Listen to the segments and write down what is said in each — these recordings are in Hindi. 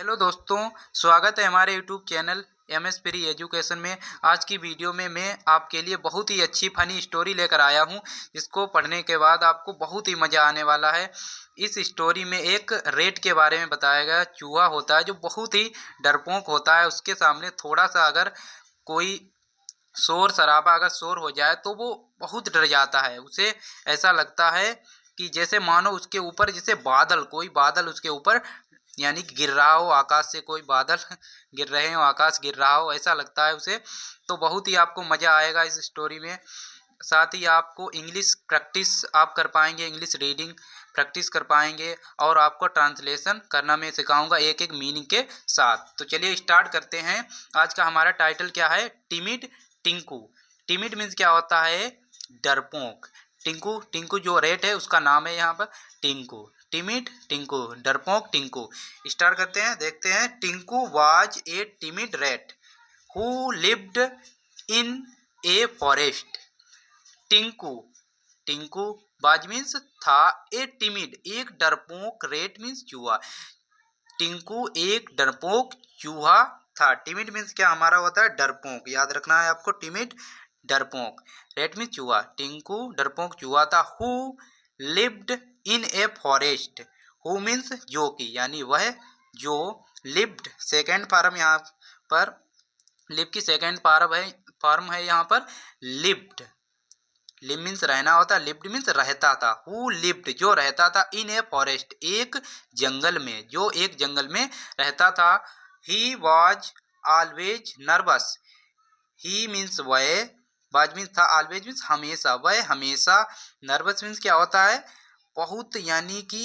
हेलो दोस्तों, स्वागत है हमारे YouTube channel M S free education में। आज की वीडियो में मैं आपके लिए बहुत ही अच्छी फनी स्टोरी लेकर आया हूं, जिसको पढ़ने के बाद आपको बहुत ही मज़ा आने वाला है। इस स्टोरी में एक रेट के बारे में बताया गया। चूहा होता है जो बहुत ही डरपोक होता है। उसके सामने थोड़ा सा अगर कोई शोर शराबा अगर शोर हो जाए तो वो बहुत डर जाता है। उसे ऐसा लगता है कि जैसे मानो उसके ऊपर जैसे कोई बादल उसके ऊपर यानी कि गिर रहा हो, आकाश से कोई बादल गिर रहे हो, आकाश गिर रहा हो, ऐसा लगता है उसे। तो बहुत ही आपको मज़ा आएगा इस स्टोरी में। साथ ही आपको इंग्लिश प्रैक्टिस आप कर पाएंगे, इंग्लिश रीडिंग प्रैक्टिस कर पाएंगे और आपको ट्रांसलेशन करना मैं सिखाऊंगा एक एक मीनिंग के साथ। तो चलिए स्टार्ट करते हैं। आज का हमारा टाइटल क्या है? टिमिड टिंकू। टिमिड मीन्स क्या होता है? डरपोक। टिंकू, टिंकू जो रेट है उसका नाम है यहाँ पर टिंकू। टिमिड टिंकू, डरपोक टिंकू। स्टार्ट करते हैं, देखते हैं। Tinku was a timid rat who lived in a forest. Tinku, Tinku was means था, ए टिमिड एक डरपोक, रेट मीन्स चूहा। टिंकू एक डरपोक चूहा था। टिमिड मीन्स क्या हमारा होता है? डरपोक। याद रखना है आपको, टिमिड डरपोक, रेट मीन्स चूहा। टिंकू डरपोक चूहा था। Who lived in a forest. Who means जो कि, यानी वह जो। लिव्ड सेकेंड फॉर्म यहाँ पर, लिव की सेकेंड फॉर्म है यहाँ पर लिव्ड। लिव मीन्स रहना होता है, लिव्ड मीन्स रहता था। हु लिव्ड जो रहता था, इन ए फॉरेस्ट एक जंगल में, जो एक जंगल में रहता था। He was always nervous. He means वह, वाज मीन्स था, ऑलवेज मीन्स हमेशा, वह हमेशा। नर्वस मीन्स क्या होता है? बहुत, यानी कि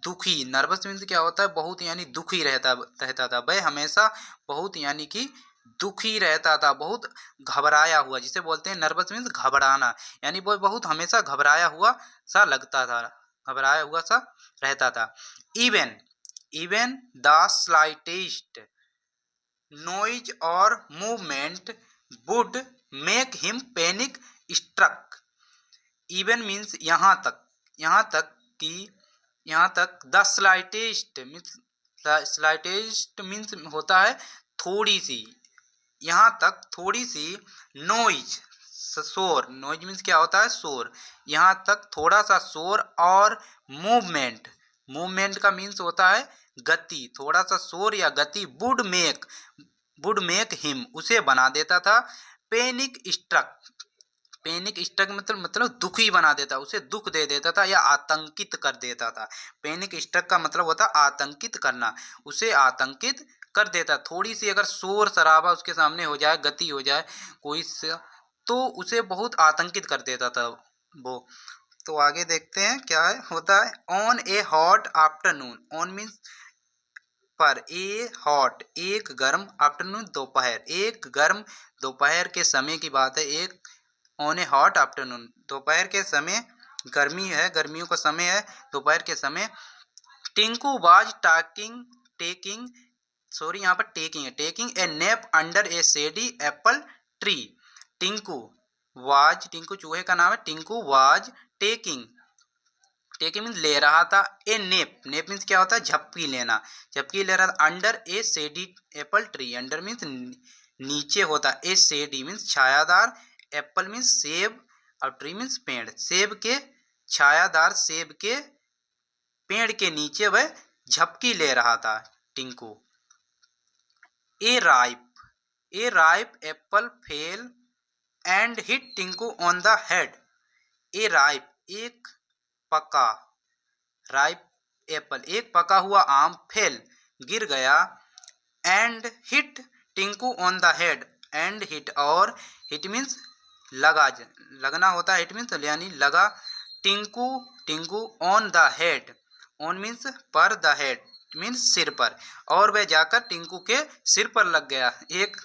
दुखी। नर्वस मीन्स क्या होता है? बहुत, यानी दुखी रहता था। वह हमेशा बहुत, यानी कि दुखी रहता था, बहुत घबराया हुआ, जिसे बोलते हैं नर्वस मीन्स घबराना। यानी वो बहुत हमेशा घबराया हुआ सा लगता था, घबराया हुआ सा रहता था। Even, even the slightest noise और movement would make him panic struck. Even means यहाँ तक, यहाँ तक कि, यहाँ तक। The slightest means, slightest means होता है थोड़ी सी, यहाँ तक थोड़ी सी। नॉइज शोर, नॉइज मीन्स क्या होता है? शोर। यहाँ तक थोड़ा सा शोर और मूवमेंट, मूवमेंट का मीन्स होता है गति। थोड़ा सा शोर या गति। वुड मेक हिम उसे बना देता था। पैनिक स्ट्रक, पैनिक स्ट्रक मतलब दुखी बना देता, उसे दुख दे देता था या आतंकित कर देता था। पैनिक स्ट्रक का मतलब होता है आतंकित करना, उसे आतंकित कर देता। थोड़ी सी अगर शोर शराबा उसके सामने हो जाए, गति हो जाए कोई से, तो उसे बहुत आतंकित कर देता था वो। तो आगे देखते हैं क्या है, होता है। On A hot afternoon, on means पर, ए हॉट एक गर्म, आफ्टरनून दोपहर, एक गर्म दोपहर के समय की बात है। एक ऑन ए हॉट आफ्टरनून, दोपहर के समय, गर्मी है, गर्मियों का समय है, दोपहर के समय। टिंकू वाज टेकिंग, सॉरी यहाँ पर टेकिंग है, taking a nap under a shady apple tree. Tinku was, Tinku चूहे का नाम है। Tinku was taking, taking means ले रहा था। ए नेप, नेप मीन्स क्या होता है? झपकी लेना, झपकी ले रहा था। Under a shady apple tree, under means नीचे होता है। ए शेडी मीन्स छायादार, एप्पल मीन्स सेब और ट्री मीन्स पेड़। सेब के, छायादार सेब के पेड़ के नीचे वह झपकी ले रहा था Tinku. A ripe apple fell and hit Tinku on the head. A ripe एक पका, राइप एप्पल एक पका हुआ आम, फेल गिर गया, and hit Tinku on the head, and hit और हिट मीन्स लगा, लगना होता है। हिट मीन्स यानी लगा। Tinku, Tinku on the head, on means पर, द हेड मीन्स सिर पर, और वह जाकर टिंकू के सिर पर लग गया। एक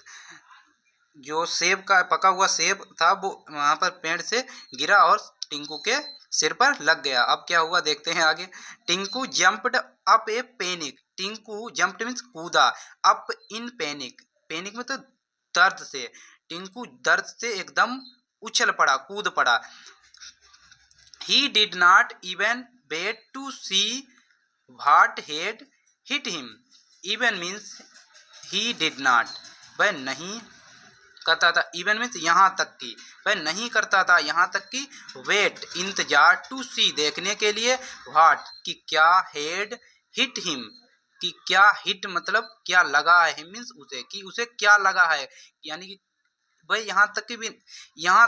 जो सेब का पका हुआ सेब था वो वहां पर पेड़ से गिरा और टिंकू के सिर पर लग गया। अब क्या हुआ देखते हैं आगे। टिंकू जंप्ड अप ए पैनिक, टिंकू जंप्ड मीन्स कूदा, अप इन पैनिक, पैनिक में तो दर्द से, टिंकू दर्द से एकदम उछल पड़ा, कूद पड़ा। He did not even wait to see what had hit him, even means he did not, वह नहीं करता था। इवन मीन्स यहाँ तक कि, वह नहीं करता था यहाँ तक कि, वेट इंतजार, टू सी देखने के लिए, व्हाट कि क्या, हेड हिट हिम कि क्या, हिट मतलब क्या लगा है, हिम मीन्स उसे, कि उसे क्या लगा है, यानी कि भाई यहाँ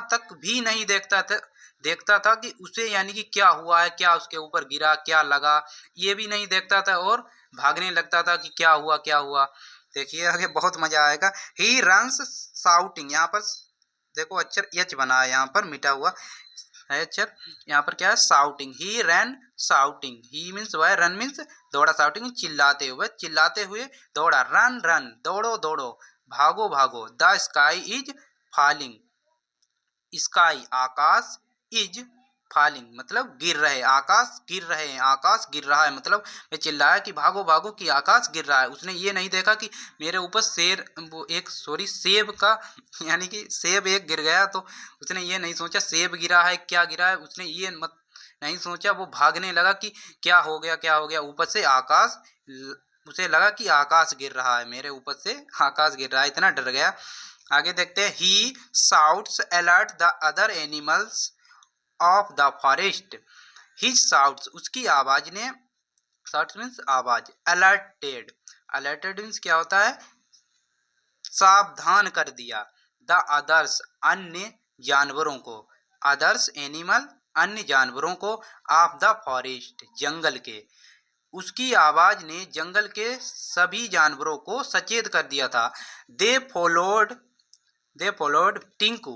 तक भी नहीं देखता था कि उसे यानी कि क्या हुआ है, क्या उसके ऊपर गिरा, क्या लगा, ये भी नहीं देखता था और भागने लगता था कि क्या हुआ क्या हुआ। देखिए आगे बहुत मजा आएगा। ही रन्स साउटिंग, यहाँ पर देखो अक्षर एच बना है, यहाँ पर मिटा हुआ है अक्षर, यहाँ पर क्या है साउटिंग, ही रैन साउटिंग, ही मीन्स वह, रन मीन्स दौड़ा, साउटिंग चिल्लाते हुए दौड़ा, रन रन दौड़ो दौड़ो, भागो भागो, the sky is falling, sky Akash, is falling मतलब गिर रहे, आकाश गिर रहे हैं, आकाश गिर रहा है, मतलब मैं चिल्लाया कि भागो भागो कि आकाश गिर रहा है। उसने ये नहीं देखा कि मेरे ऊपर शेर, वो एक सॉरी सेब का यानी कि सेब एक गिर गया, तो उसने ये नहीं सोचा सेब गिरा है क्या गिरा है, उसने ये मत नहीं सोचा, वो भागने लगा कि क्या हो गया क्या हो गया, ऊपर से आकाश, उसे लगा कि आकाश गिर रहा है, मेरे ऊपर से आकाश गिर रहा है, इतना डर गया। आगे देखते हैं, he shouts alert the other animals of the forest, his shouts उसकी आवाज ने, साउट्स मीन्स आवाज, अलर्टेड, अलर्टेड मीन्स क्या होता है, सावधान कर दिया, द अदर्स अन्य जानवरों को, अदर्स एनिमल अन्य जानवरों को, ऑफ द फॉरेस्ट जंगल के, उसकी आवाज ने जंगल के सभी जानवरों को सचेत कर दिया था। They followed, they followed Tinku,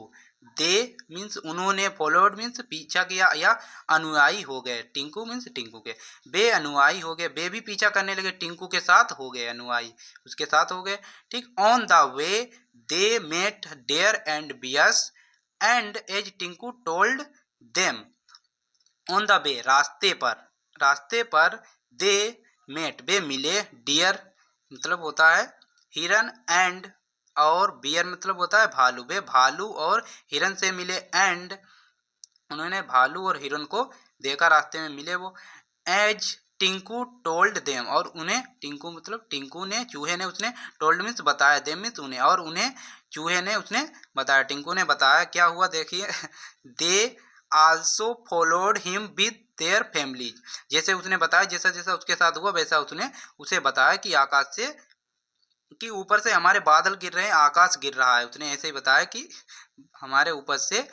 they means उन्होंने, फॉलोड मीन्स पीछा किया या अनुयायी हो गए, टिंकू मीन्स टिंकू के, बे अनुयायी हो गए, बे भी पीछा करने लगे, टिंकू के साथ हो गए, अनुयायी उसके साथ हो गए। ठीक, on the way they met there and bears and as Tinku told them, on the way रास्ते पर दे मेट वे मिले, डियर मतलब होता है हिरन, एंड और बियर मतलब होता है भालू, वे भालू और हिरन से मिले, एंड उन्होंने भालू और हिरन को देखा, रास्ते में मिले वो, एज टिंकू टोल्ड देम और उन्हें, टिंकू मतलब टिंकू ने, चूहे ने उसने, टोल्ड मीन्स बताया, देम मीन्स उन्हें, और उन्हें चूहे ने उसने बताया, टिंकू ने बताया। क्या हुआ देखिए, they also followed him with their families, जैसे उसने बताया, जैसा जैसा उसके साथ हुआ वैसा उसने उसे बताया कि आकाश से, कि ऊपर से हमारे बादल गिर रहे हैं, आकाश गिर रहा है, उसने ऐसे ही बताया कि हमारे ऊपर से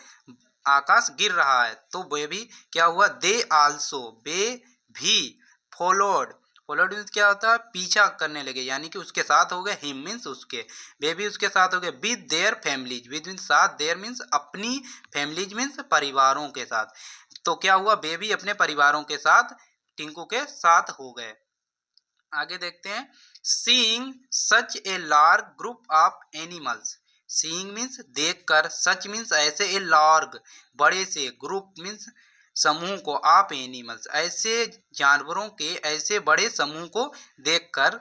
आकाश गिर रहा है। तो वे भी क्या हुआ, दे आल्सो वे भी, फॉलोड, फॉलोड मीन्स क्या होता है, पीछा करने लगे, यानी कि उसके साथ हो गए, हिम मीन्स उसके, वे भी उसके साथ हो गए, with their families, with means साथ, देयर मीन्स अपनी, फैमिलीज मीन्स परिवारों के साथ। तो क्या हुआ, वे भी अपने परिवारों के साथ टिंकू के साथ हो गए। आगे देखते हैं, seeing such a large group of animals, seeing means देखकर, सच मीन्स ऐसे, ए लार्ज बड़े से, ग्रुप मीन्स समूह को, ऑफ एनिमल्स ऐसे जानवरों के, ऐसे बड़े समूह को देखकर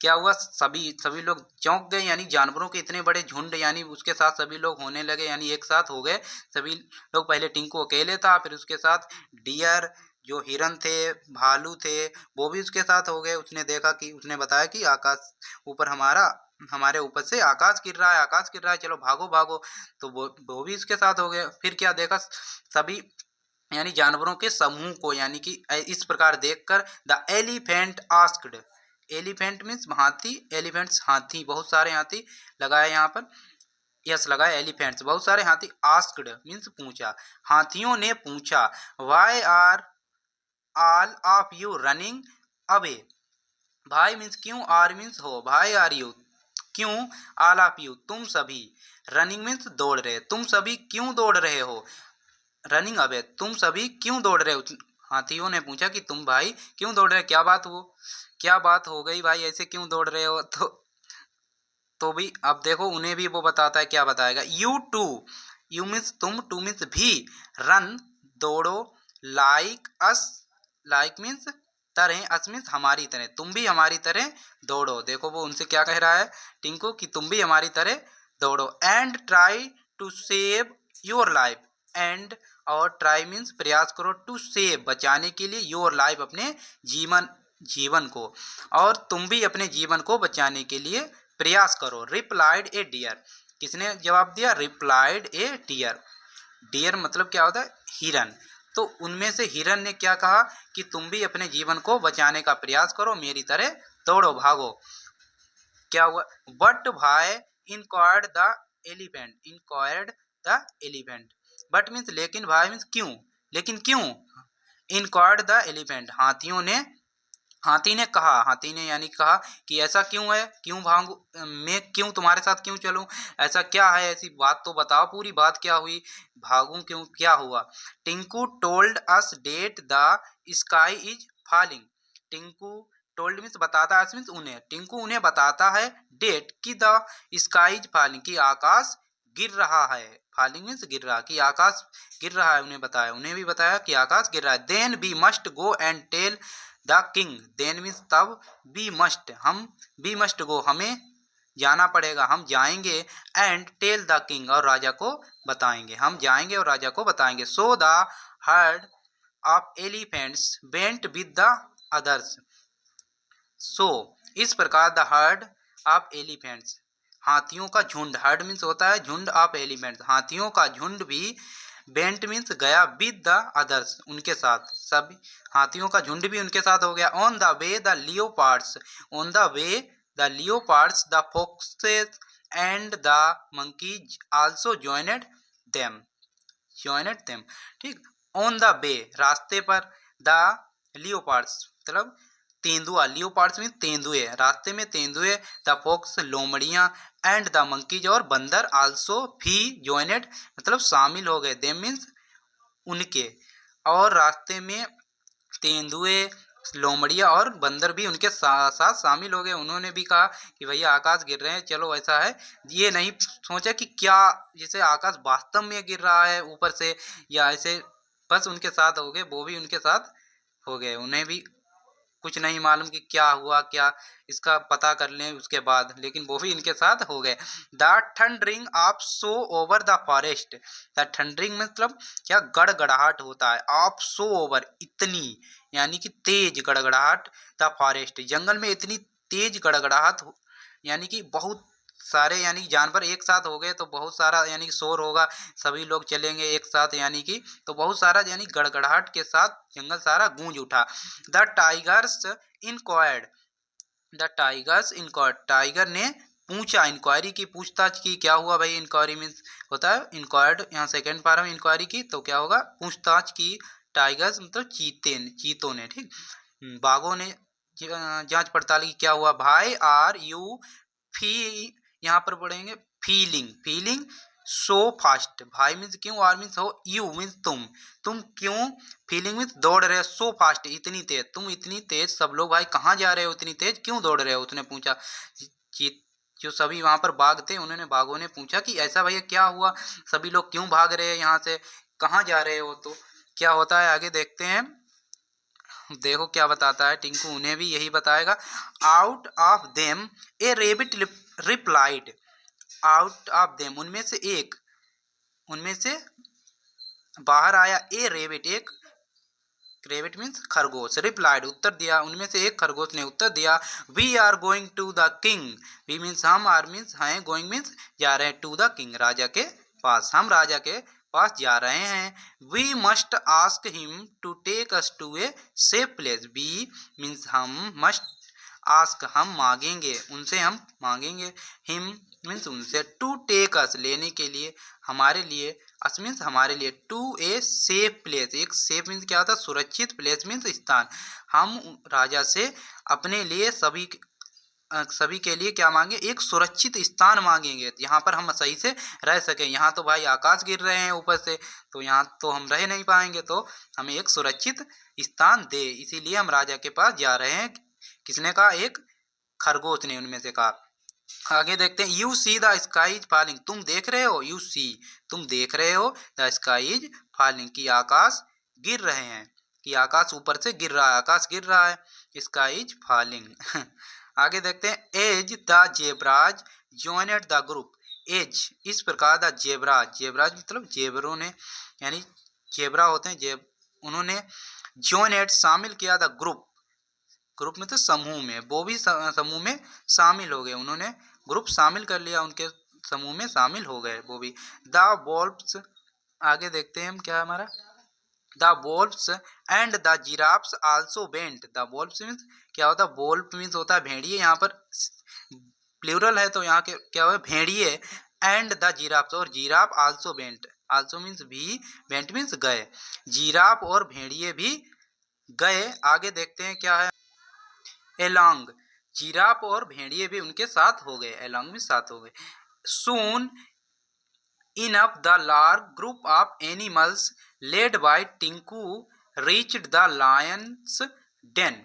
क्या हुआ, सभी सभी लोग चौंक गए, यानी जानवरों के इतने बड़े झुंड, यानी उसके साथ सभी लोग होने लगे, यानी एक साथ हो गए सभी लोग। पहले टिंकू अकेले था, फिर उसके साथ डियर जो हिरन थे, भालू थे, वो भी उसके साथ हो गए। उसने देखा कि, उसने बताया कि आकाश ऊपर हमारे ऊपर से आकाश गिर रहा है, आकाश गिर रहा है, चलो भागो भागो, तो वो भी उसके साथ हो गए। फिर क्या देखा, सभी यानी जानवरों के समूह को, यानी कि इस प्रकार देखकर, the elephant asked, elephant means हाथी, एलिफेंट्स हाथी, बहुत सारे हाथी लगाए यहाँ पर, यस लगाए, एलिफेंट्स बहुत सारे हाथी, आस्क्ड मीन्स पूछा, हाथियों ने पूछा, why are all of you running away, भाई मीन्स क्यों, आर मीन्स हो, भाई आर यू क्यों, ऑल ऑफ यू तुम सभी, रनिंग मीन्स दौड़ रहे, तुम सभी क्यों दौड़ रहे हो, रनिंग अवे तुम सभी क्यों दौड़ रहे हो। हाथियों ने पूछा कि तुम भाई क्यों दौड़ रहे हो, क्या बात हो गई भाई, ऐसे क्यों दौड़ रहे हो। तो भी अब देखो उन्हें भी वो बताता है, क्या बताएगा, यू टू, यू मीन्स तुम, टू मीन्स भी, रन दौड़ो, लाइक अस, लाइक मीन्स तरह, अस मीन्स हमारी तरह, तुम भी हमारी तरह दौड़ो। देखो वो उनसे क्या कह रहा है टिंकू, कि तुम भी हमारी तरह दौड़ो, and try to save your life, and और ट्राई मीन्स प्रयास करो, टू सेव बचाने के लिए, योर लाइफ अपने जीवन, जीवन को, और तुम भी अपने जीवन को बचाने के लिए प्रयास करो। रिप्लाइड ए डियर, किसने जवाब दिया? रिप्लाइड ए डियर। डियर मतलब क्या होता है? हिरन। तो उनमें से हिरन ने क्या कहा कि तुम भी अपने जीवन को बचाने का प्रयास करो, मेरी तरह दौड़ो भागो। क्या हुआ? बट भाई inquired the elephant, inquired the elephant. But means लेकिन, भाई मीन्स क्यों, लेकिन क्यों? इंक्वायर्ड द एलिफेंट, हाथी ने कहा, हाथी ने यानी कहा कि ऐसा क्यों है, क्यों भागू मैं, क्यों तुम्हारे साथ क्यों चलूं, ऐसा क्या है, ऐसी बात तो बताओ, पूरी बात क्या हुई, भागूं क्यों, क्या हुआ? Tinku told us that the sky is falling. Tinku told means बताता है, मीन्स उन्हें, टिंकू उन्हें बताता है डेट की द स्काई इज फॉलिंग, की आकाश गिर रहा है। फॉलिंग मीन्स गिर रहा, कि आकाश गिर रहा है, उन्हें बताया, उन्हें भी बताया कि आकाश गिर रहा है। Then we must go and tell the king, then means तब, बी मस्ट हम, बी मस्ट गो हमें जाना पड़ेगा, हम जाएंगे, एंड टेल द किंग और राजा को बताएंगे, हम जाएंगे और राजा को बताएंगे। So the herd of elephants went with the others, so इस प्रकार द हर्ड ऑफ एलिफेंट्स, हाथियों का झुंड, हर्ड मीन्स होता है झुंड, ऑफ एलिफेंट्स हाथियों का झुंड भी, बेंट मीन्स गया, विद द अदर्स उनके साथ, सब हाथियों का झुंड भी उनके साथ हो गया। On the way the leopards, on the way the leopards the foxes and the monkeys also joined them, ठीक। ऑन द वे रास्ते पर, द लियोपार्ड्स मतलब तेंदुआ, लियोपार्ड्स मीन तेंदुए, रास्ते में तेंदुए, द फॉक्स लोमड़ियाँ, एंड द मंकीज और बंदर, आल्सो भी ज्वाइनेड मतलब शामिल हो गए, देम मीन्स उनके, और रास्ते में तेंदुए, लोमड़िया और बंदर भी उनके साथ साथ शामिल हो गए। उन्होंने भी कहा कि भैया आकाश गिर रहे हैं, चलो ऐसा है, ये नहीं सोचा कि क्या जैसे आकाश वास्तव में गिर रहा है ऊपर से, या ऐसे, बस उनके साथ हो गए, वो भी उनके साथ हो गए, उन्हें भी कुछ नहीं मालूम कि क्या हुआ, क्या इसका पता कर लें उसके बाद, लेकिन वो भी इनके साथ हो गए। The thundering of so over the forest, the thundering मतलब क्या, गड़गड़ाहट होता है, ऑफ सो ओवर इतनी, यानी कि तेज गड़गड़ाहट, द फॉरेस्ट जंगल में इतनी तेज गड़गड़ाहट, यानी कि बहुत सारे, यानी कि जानवर एक साथ हो गए तो बहुत सारा यानी कि शोर होगा, सभी लोग चलेंगे एक साथ, यानी कि तो बहुत सारा यानी गड़गड़ाहट के साथ जंगल सारा गूंज उठा। The tigers inquired, the tigers inquired, tiger ने पूछा, इंक्वायरी की, पूछताछ की, क्या हुआ भाई, इंक्वायरी मीन्स होता है इंक्वायर्ड, यहाँ सेकेंड पार्ट में इंक्वायरी की तो क्या होगा, पूछताछ की। टाइगर्स मतलब चीतों ने, ठीक, बाघों ने जांच पड़ताल की, क्या हुआ, भाई आर यू फी, यहाँ पर पढ़ेंगे फीलिंग, फीलिंग सो फास्ट, भाई मीन्स क्यों, आर मीन्स हो, यू मीन्स तुम क्यों, फीलिंग मीन्स दौड़ रहे हो, सो फास्ट इतनी तेज, तुम इतनी तेज, सब लोग भाई कहाँ जा रहे हो इतनी तेज, क्यों दौड़ रहे हो, उसने पूछा। चीत जो सभी वहां पर बाघ थे, उन्होंने, बाघों ने पूछा कि ऐसा भैया क्या हुआ, सभी लोग क्यों भाग रहे हैं यहाँ से, कहाँ जा रहे हो, तो क्या होता है आगे देखते हैं, देखो क्या बताता है टिंकू, उन्हें भी यही बताएगा। Out of them a rabbit replied, out of them उनमें से एक, उनमें से बाहर आया, ए रेबिट एक, रेबिट मीन्स खरगोश, रिप्लाइड उत्तर दिया, उनमें से एक खरगोश ने उत्तर दिया, we are going to the king, we means हम, आर मीन्स हैं, गोइंग मीन्स जा रहे हैं, टू द किंग राजा के पास, हम राजा के पास जा रहे हैं। We must ask him to take us to a safe place, we means हम, मस्ट आस्क हम मांगेंगे, उनसे हम मांगेंगे, हिम मीन्स उनसे, टू टेक अस लेने के लिए, हमारे लिए, अस मीन्स हमारे लिए, टू ए सेफ प्लेस, एक सेफ मीन्स क्या होता है, सुरक्षित, प्लेस मीन्स स्थान, हम राजा से अपने लिए, सभी के लिए क्या मांगे, एक सुरक्षित स्थान मांगेंगे, यहाँ पर हम सही से रह सकें, यहाँ तो भाई आकाश गिर रहे हैं ऊपर से, तो यहाँ तो हम रह नहीं पाएंगे, तो हमें एक सुरक्षित स्थान दे, इसीलिए हम राजा के पास जा रहे हैं। किसने कहा, एक खरगोश ने उनमें से कहा। आगे देखते हैं, you see the sky is falling, तुम देख रहे हो, यू सी तुम देख रहे हो, द स्काई इज फॉलिंग की आकाश गिर रहे हैं, कि आकाश ऊपर से गिर रहा है, आकाश गिर रहा है, स्काई इज फॉलिंग। आगे देखते हैं, as the zebras joined the group, as इस प्रकार, द जेब्राज, जेब्राज मतलब जेबरों ने, यानी जेबरा होते हैं जेब, उन्होंने जॉइनेड शामिल किया, द ग्रुप ग्रुप में तो समूह में, वो भी समूह में शामिल हो गए, उन्होंने ग्रुप शामिल कर लिया, उनके समूह में शामिल हो गए वो भी। द वोल्व्स, आगे देखते हैं हम क्या है हमारा। The wolves and the giraffes also went. The wolves means क्या होता है, वोल्व मीन्स होता है भेड़िए, यहाँ पर प्लूरल है तो यहाँ के क्या हुआ, भेड़िए, एंड द जिराफ्स, और giraffe also went, also means भी, वेंट मीन्स गए, जिराफ और भेड़िए भी गए। आगे देखते हैं क्या है, एलॉन्ग, जिराफ और भेड़िए भी उनके साथ हो गए, एलॉन्ग में साथ हो गए। Soon enough the large group of animals led by Tinku reached the Lions den.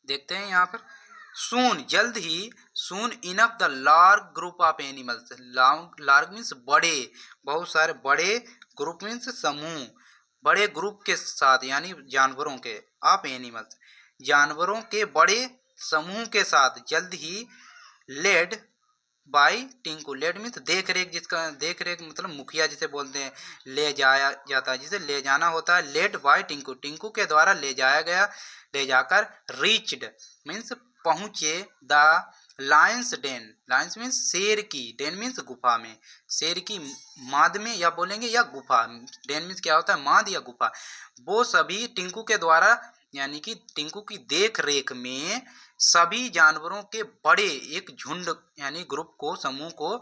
देखते हैं यहाँ पर, सून जल्द ही, soon enough the large group of animals, large means बड़े, बहुत सारे बड़े, ग्रुप मीन्स समूह, बड़े ग्रुप के साथ यानी जानवरों के, ऑफ एनिमल्स जानवरों के बड़े समूह के साथ, जल्द ही, led by Tinku, led means देख रेख, जिसका देख रेख मतलब मुखिया जिसे बोलते हैं, ले जाया जाता है, जिसे ले जाना होता है, लेड बाई टिंकू, टिंकू के द्वारा ले जाया गया, ले जाकर, रीच्ड मीन्स पहुंचे, the Lions den, lions means शेर की, डेन मीन्स गुफा में, शेर की माद में या बोलेंगे या गुफा, डेन मीन्स क्या होता है, माद या गुफा, वो सभी टिंकू के द्वारा यानी कि टिंकू की देख रेख में सभी जानवरों के बड़े एक झुंड यानी ग्रुप को, समूह को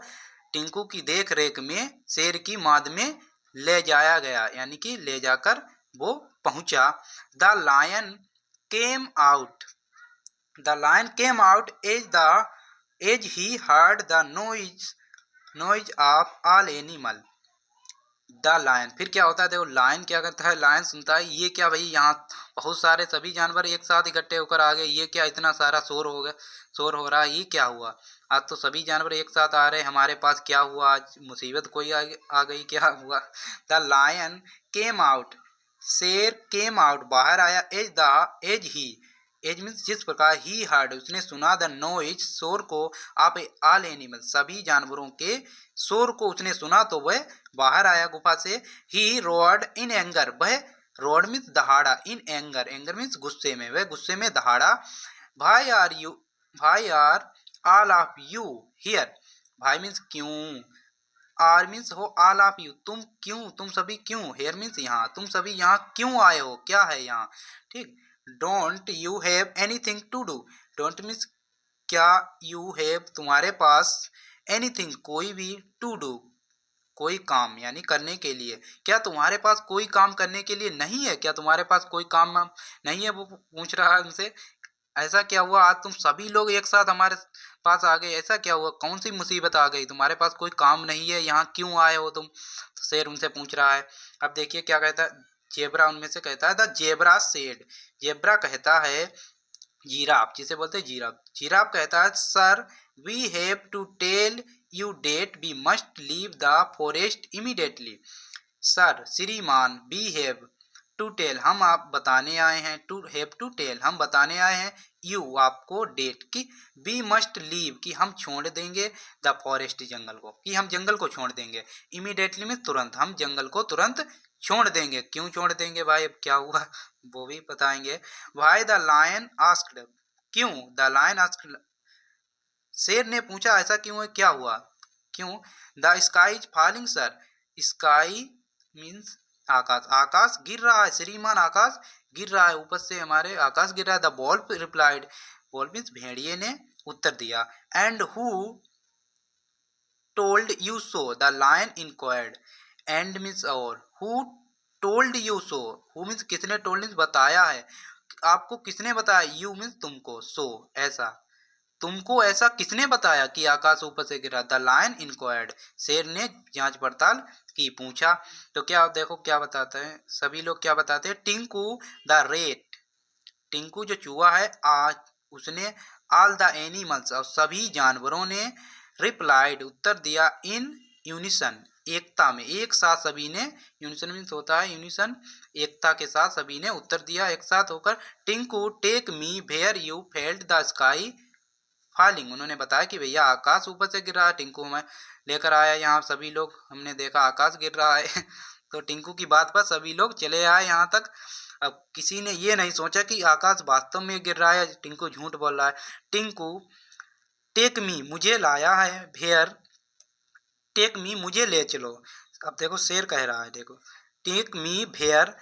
टिंकू की देख रेख में शेर की माद में ले जाया गया, यानी कि ले जाकर वो पहुंचा। The lion came out, the lion came out as he heard the noise of all animal. The lion, फिर क्या होता है, देखो लायन क्या करता है, लायन सुनता है ये क्या भाई, यहाँ बहुत सारे सभी जानवर एक साथ इकट्ठे होकर आ गए, ये क्या इतना सारा शोर हो गया, शोर हो रहा है, ये क्या हुआ, आज तो सभी जानवर एक साथ आ रहे हैं हमारे पास, क्या हुआ, आज मुसीबत कोई आ गई, क्या हुआ। द लायन केम आउट, शेर केम आउट बाहर आया, एज ही, एज मीन्स जिस प्रकार, ही हर्ड उसने सुना, द नॉइज शोर को, आप ऑल एनिमल सभी जानवरों के शोर को उसने सुना, तो वह बाहर आया गुफा से। ही रोअर्ड इन एंगर, वह रोअर्ड मीन्स दहाड़ा, इन एंगर, एंगर मीन्स गुस्से में, वह गुस्से में दहाड़ा। Why are you, why are all of you here, why means क्यों, आर मीन्स हो, ऑल ऑफ यू तुम क्यों, तुम सभी क्यों, हेयर मीन्स यहाँ, तुम सभी यहाँ क्यों आए हो, क्या है यहाँ, ठीक। Don't you have anything to do, don't means क्या, यू हैव तुम्हारे पास, एनीथिंग कोई भी, टू डू कोई काम यानी करने के लिए, क्या तुम्हारे पास कोई काम करने के लिए नहीं है, क्या तुम्हारे पास कोई काम नहीं है, वो पूछ रहा है उनसे। ऐसा क्या हुआ, आज तुम सभी लोग एक साथ हमारे पास आ गए, ऐसा क्या हुआ, कौन सी मुसीबत आ गई, तुम्हारे पास कोई काम नहीं है, यहाँ क्यों आए हो तुम, तो शेर उनसे पूछ रहा है। अब देखिए क्या कहता है, जेबरा उनमें से कहता है, द जेबरा सेड, जेबरा कहता है, जिराफ जिसे बोलते हैं जिराफ, जिराफ कहता है, sir we have to tell you that we must leave the forest immediately. Sir श्रीमान, वी हैव टू टेल हम आप बताने आए हैं, टू हैव टू टेल हम बताने आए हैं, यू आपको, डेट की, वी मस्ट लीव कि हम छोड़ देंगे, द फॉरेस्ट जंगल को, कि हम जंगल को छोड़ देंगे, इमीडिएटली में तुरंत, हम जंगल को तुरंत छोड़ देंगे। क्यों छोड़ देंगे भाई, अब क्या हुआ वो भी बताएंगे। वाई द लायन आस्क्ड, क्यों, द लायन आस्क्ड, शेर ने पूछा ऐसा क्यों है, क्या हुआ, क्यों। The sky is falling sir, sky means आकाश, आकाश गिर रहा है श्रीमान, आकाश गिर रहा है, ऊपर से हमारे आकाश गिर रहा है। The wolf replied, wolf means भेड़िए ने उत्तर दिया। And who told you so, the lion inquired, and means और, who told you so, who means किसने, टोल्ड मीन्स बताया है, आपको किसने बताया, यू मीन्स तुमको, सो ऐसा, तुमको ऐसा किसने बताया कि आकाश ऊपर से गिरा, द लायन इंक्वायर्ड, शेर ने जांच पड़ताल की, पूछा। तो क्या देखो क्या बताते हैं सभी लोग, क्या बताते हैं, टिंकू द रेट, टिंकू जो चूहा है, आज उसने, ऑल द एनिमल्स और सभी जानवरों ने, रिप्लाइड उत्तर दिया, इन यूनिसन एकता में, एक साथ सभी ने, यूनिसन मीन्स होता है यूनिसन, एकता के साथ सभी ने उत्तर दिया एक साथ होकर। Tinku take me where you felt the sky falling, उन्होंने बताया कि भैया आकाश ऊपर से गिर रहा है, टिंकू हमें लेकर आया यहाँ, सभी लोग हमने देखा आकाश गिर रहा है तो टिंकू की बात पर सभी लोग चले आए यहाँ तक। अब किसी ने ये नहीं सोचा कि आकाश वास्तव में गिर रहा है, टिंकू झूठ बोल रहा है। टिंकू टेक मी, मुझे लाया है, भेयर टेक मी, मुझे ले चलो। अब देखो शेर कह रहा है, देखो take me where,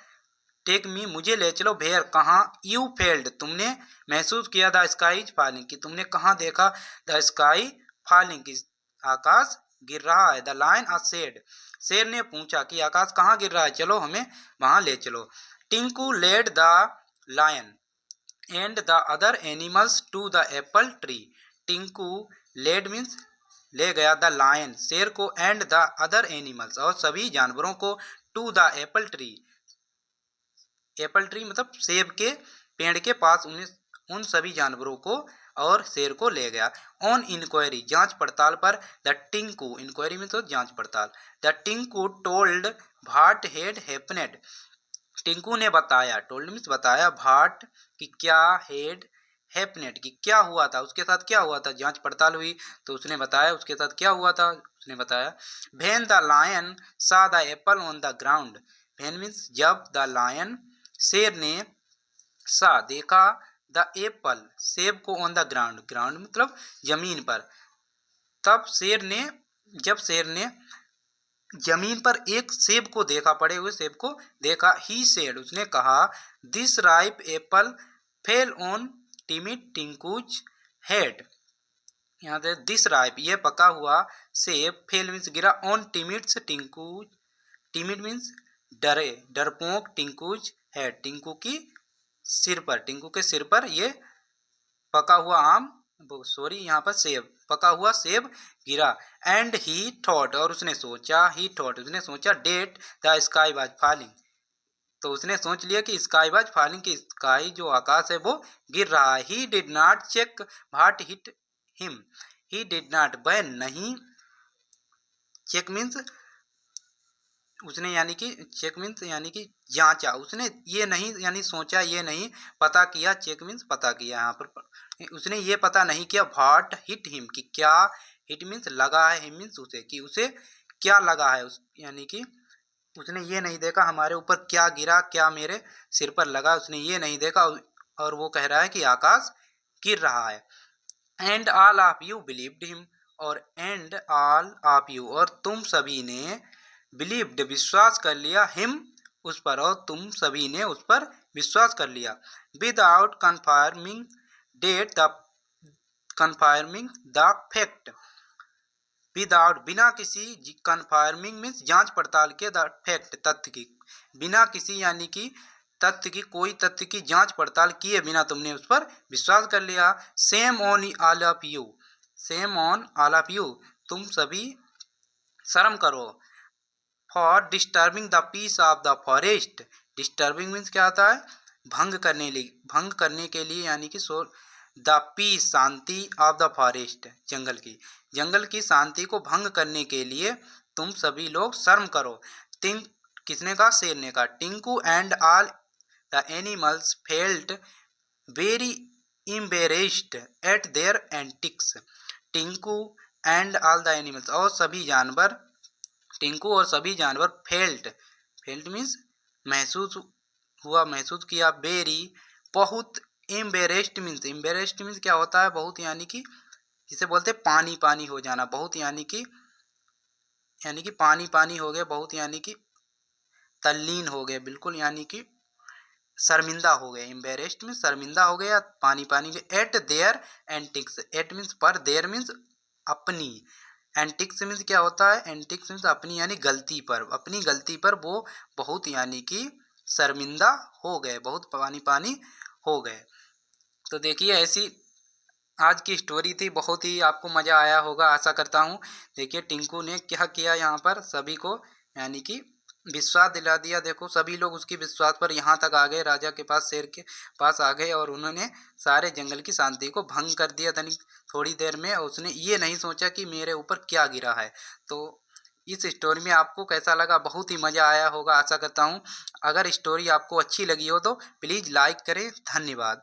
take me मुझे ले चलो, भेयर कहाँ, यू फेल्ड तुमने महसूस किया, द स्काई फॉलिंग कि तुमने कहाँ देखा, द स्काई फॉलिंग कि आकाश गिर रहा है। द लायन आ सेड, शेर ने पूछा कि आकाश कहाँ गिर रहा है, चलो हमें वहां ले चलो। Tinku led the lion and the other animals to the apple tree, Tinku led means ले गया, द लायन शेर को, एंड द अदर एनिमल्स और सभी जानवरों को, to the apple tree, apple tree मतलब सेब के पेड़ के पास, उन्हें उन सभी जानवरों को और शेर को ले गया। ऑन इंक्वायरी, जांच पड़ताल पर, द टिंकू, इंक्वायरी में तो जांच पड़ताल, the Tinku told what had happened, Tinku ने बताया, टोल्ड मीन्स बताया, भाट कि क्या, हेड हैपनेड कि क्या हुआ था, उसके साथ क्या हुआ था, जांच पड़ताल हुई तो उसने बताया उसके साथ क्या हुआ था, उसने बताया। वेन द लायन सा the Apple on the ground, when means जब, द लायन शेर ने, सा देखा, द एप्पल सेब को, ऑन द ग्राउंड, ग्राउंड मतलब जमीन पर, तब शेर ने, जब शेर ने जमीन पर एक सेब को देखा, पड़े हुए सेब को देखा, ही सेड उसने कहा, this ripe apple fell on timid Tinku's head, यहाँ से दिस राइप ये पका हुआ सेब, फेल मीन्स गिरा, on timid's Tinku's, timid means डरे, डरपोक, टिंकूज हेड टिंकू की सिर पर, टिंकू के सिर पर ये पका हुआ आम, सॉरी यहाँ पर सेब, पका हुआ सेब गिरा। एंड ही थॉट और उसने सोचा, ही थॉट उसने सोचा, that the sky was falling, तो उसने सोच लिया कि स्काई वाज फॉलिंग की स्काई जो आकाश है वो गिर रहा है। He did not check what hit him, he did not वह नहीं, चेक मीन्स उसने यानी कि, चेक मीन्स यानी कि जांचा, उसने ये नहीं यानी सोचा, ये नहीं पता किया, चेक मीन्स पता किया, यहाँ पर उसने ये पता नहीं किया, व्हाट हिट हिम कि क्या, हिट मीन्स लगा है, हिम मीन्स उसे कि उसे क्या लगा है, उस यानी कि उसने ये नहीं देखा हमारे ऊपर क्या गिरा, क्या मेरे सिर पर लगा, उसने ये नहीं देखा, और वो कह रहा है कि आकाश गिर रहा है। And all of you believed him, और एंड ऑल ऑफ यू और तुम सभी ने, बिलीव्ड विश्वास कर लिया, हिम उस पर, और तुम सभी ने उस पर विश्वास कर लिया। Without confirming that the, confirming the fact, without बिना किसी, कन्फर्मिंग मीन्स जांच पड़ताल के, द फैक्ट तथ्य की, बिना किसी यानी कि तथ्य की, कोई तथ्य की जांच पड़ताल किए बिना तुमने उस पर विश्वास कर लिया। Shame on all of you, shame on all of you तुम सभी शर्म करो, for disturbing the peace of the forest, disturbing means क्या आता है, भंग करने के लिए यानी कि द पीस शांति, ऑफ द फॉरेस्ट जंगल की शांति को भंग करने के लिए तुम सभी लोग शर्म करो। टिंक किसने कहा, शेर ने कहा। Tinku and all the animals felt very embarrassed eight their antics, Tinku and all the animals और सभी जानवर, टिंकू और सभी जानवर, फेल्ट, फेल्ट मीन्स महसूस हुआ, महसूस किया, वेरी बहुत, एम्बेरेस्ड मीन्स क्या होता है, बहुत यानी कि जिसे बोलते पानी पानी हो जाना, बहुत यानी कि पानी पानी हो गए, बहुत यानी कि तल्लीन हो गए, बिल्कुल यानी कि शर्मिंदा हो गए, एम्बेरेस्ड मीन्स शर्मिंदा हो गया, पानी पानी के, at their antics, at means पर, देयर मीन्स अपनी, एंटिक्स मीन्स क्या होता है, एंटिक्स मीन्स अपनी यानी गलती पर, अपनी गलती पर वो बहुत यानी कि शर्मिंदा हो गए, बहुत पानी पानी हो गए। तो देखिए ऐसी आज की स्टोरी थी, बहुत ही आपको मज़ा आया होगा आशा करता हूँ। देखिए टिंकू ने क्या किया यहाँ पर, सभी को यानी कि विश्वास दिला दिया, देखो सभी लोग उसकी विश्वास पर यहाँ तक आ गए, राजा के पास, शेर के पास आ गए, और उन्होंने सारे जंगल की शांति को भंग कर दिया तनिक थोड़ी देर में, और उसने ये नहीं सोचा कि मेरे ऊपर क्या गिरा है। तो इस स्टोरी में आपको कैसा लगा, बहुत ही मज़ा आया होगा आशा करता हूँ। अगर स्टोरी आपको अच्छी लगी हो तो प्लीज़ लाइक करें, धन्यवाद।